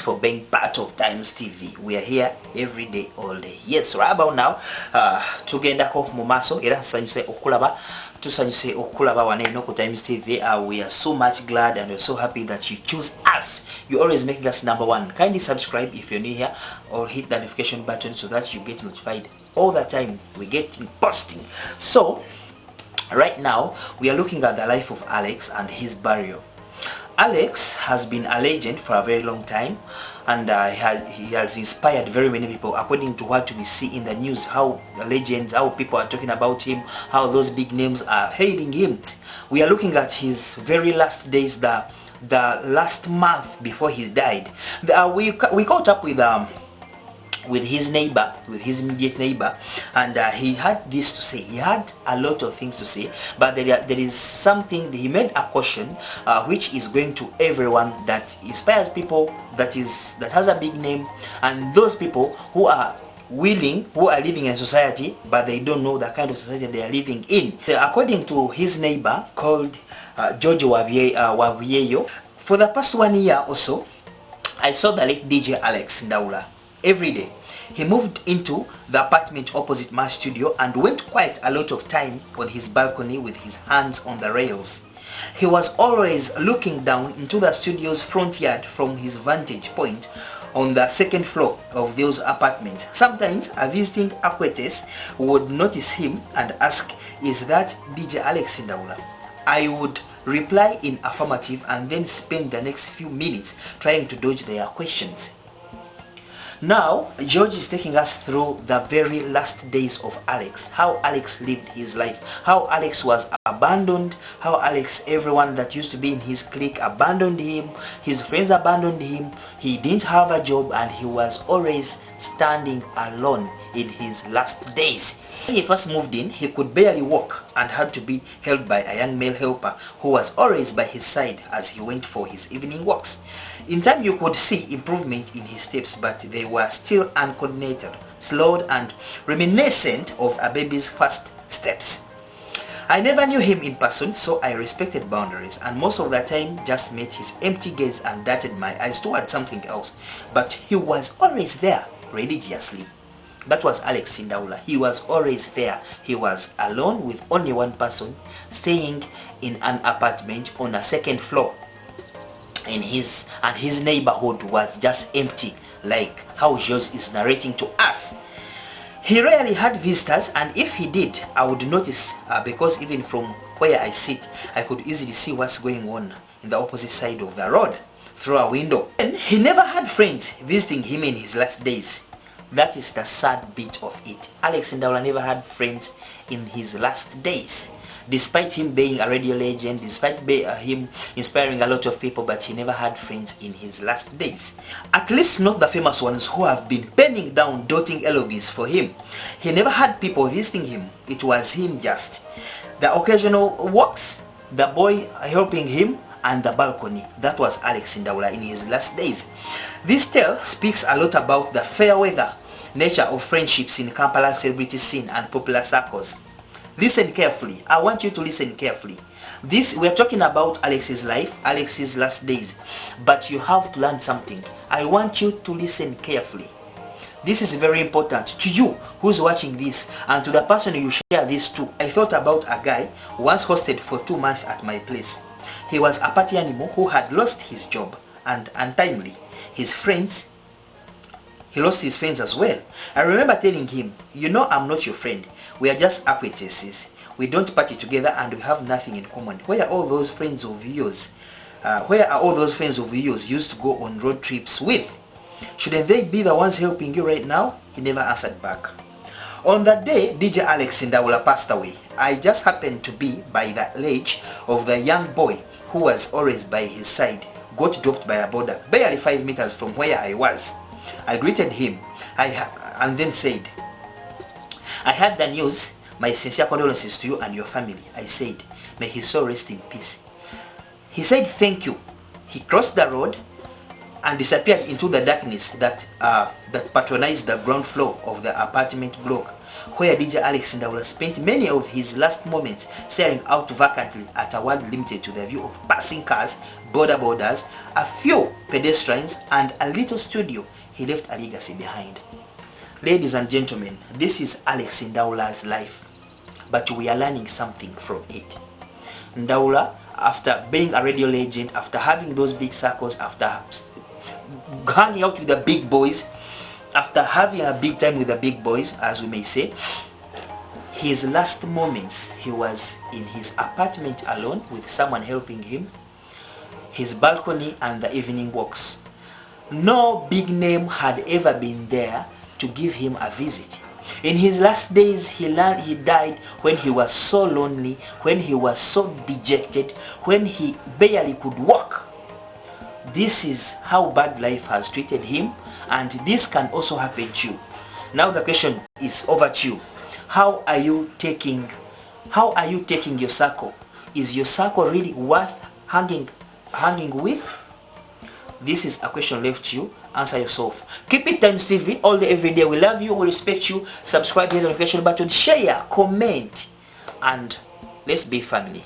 for being part of Times TV. We are here every day, all day. Yes, right about now, tugendako mu maaso era nsanyuse okulaba waneno ku Times TV. We are so much glad and we're so happy that you choose us. You're always making us number one. Kindly subscribe if you're new here, or hit the notification button so that you get notified all the time we get in posting. So right now we are looking at the life of Alex and his burial. Alex has been a legend for a very long time, and he has inspired very many people. According to what we see in the news, how legends, how people are talking about him, how those big names are hailing him. We are looking at his very last days, the last month before he died. We caught up with his neighbor, with his immediate neighbor, and he had this to say. He had a lot of things to say, but there is something. He made a caution which is going to everyone, that inspires people, that has a big name, and those people who are living in society but they don't know the kind of society they are living in. According to his neighbor called George Wavieyo, for the past 1 year or so, I saw the late DJ Alex Ndawula every day. He moved into the apartment opposite my studio and went quite a lot of time on his balcony with his hands on the rails. He was always looking down into the studio's front yard from his vantage point on the second floor of those apartments. Sometimes a visiting acquaintance would notice him and ask, "Is that DJ Alex Ndawula?" I would reply in affirmative and then spend the next few minutes trying to dodge their questions. Now, George is taking us through the very last days of Alex, how Alex lived his life, how Alex was abandoned, how everyone that used to be in his clique abandoned him, his friends abandoned him, he didn't have a job, and he was always standing alone in his last days. When he first moved in, he could barely walk and had to be held by a young male helper who was always by his side as he went for his evening walks. In time, you could see improvement in his steps, but they were still uncoordinated, slowed, and reminiscent of a baby's first steps. I never knew him in person, so I respected boundaries, and most of the time just met his empty gaze and darted my eyes toward something else. But he was always there, religiously. That was Alex Ndawula. He was always there. He was alone with only one person, staying in an apartment on a second floor. And his neighborhood was just empty, like how George is narrating to us. He rarely had visitors, and if he did, I would notice because even from where I sit, I could easily see what's going on in the opposite side of the road through a window. And he never had friends visiting him in his last days. That is the sad bit of it. Alex Ndawula never had friends in his last days. Despite him being a radio legend, despite him inspiring a lot of people, but he never had friends in his last days. At least not the famous ones who have been penning down doting elogies for him. He never had people visiting him. It was him just. The occasional walks, the boy helping him, and the balcony. That was Alex Ndawula in his last days. This tale speaks a lot about the fair weather nature of friendships in Kampala celebrity scene and popular circles. Listen carefully. I want you to listen carefully. We're talking about Alex's life, Alex's last days, but you have to learn something. I want you to listen carefully. This is very important to you who's watching this, and to the person you share this to. I thought about a guy who once hosted for 2 months at my place. He was a party animal who had lost his job, and untimely, he lost his friends as well. I remember telling him, "You know, I'm not your friend. We are just acquaintances. We don't party together and we have nothing in common. Where are all those friends of yours? Used to go on road trips with? Shouldn't they be the ones helping you right now?" He never answered back. On that day DJ Alex Ndawula passed away, I just happened to be by the ledge of the young boy who was always by his side. Got dropped by a boarder barely 5 meters from where I was. I greeted him and then said, "I heard the news. My sincere condolences to you and your family." I said, "May his soul rest in peace." He said, "Thank you." He crossed the road and disappeared into the darkness that patronized the ground floor of the apartment block. where DJ Alex Ndawula spent many of his last moments staring out vacantly at a world limited to the view of passing cars, borders, a few pedestrians, and a little studio. He left a legacy behind. Ladies and gentlemen, this is Alex Ndawula's life, but we are learning something from it. Ndawula, after being a radio legend, after having those big circles, after hanging out with the big boys, after having a big time with the big boys, as we may say, his last moments, he was in his apartment alone with someone helping him, his balcony and the evening walks. No big name had ever been there to give him a visit. In his last days, he died when he was so lonely, when he was so dejected, when he barely could walk. This is how bad life has treated him, and this can also happen to you. Now the question is over to you. How are you taking your circle? Is your circle really worth hanging with? This is a question left to you. Answer yourself. Keep it Times TV all day, every day. We love you, we respect you. Subscribe, hit the notification button, share, comment, and let's be family.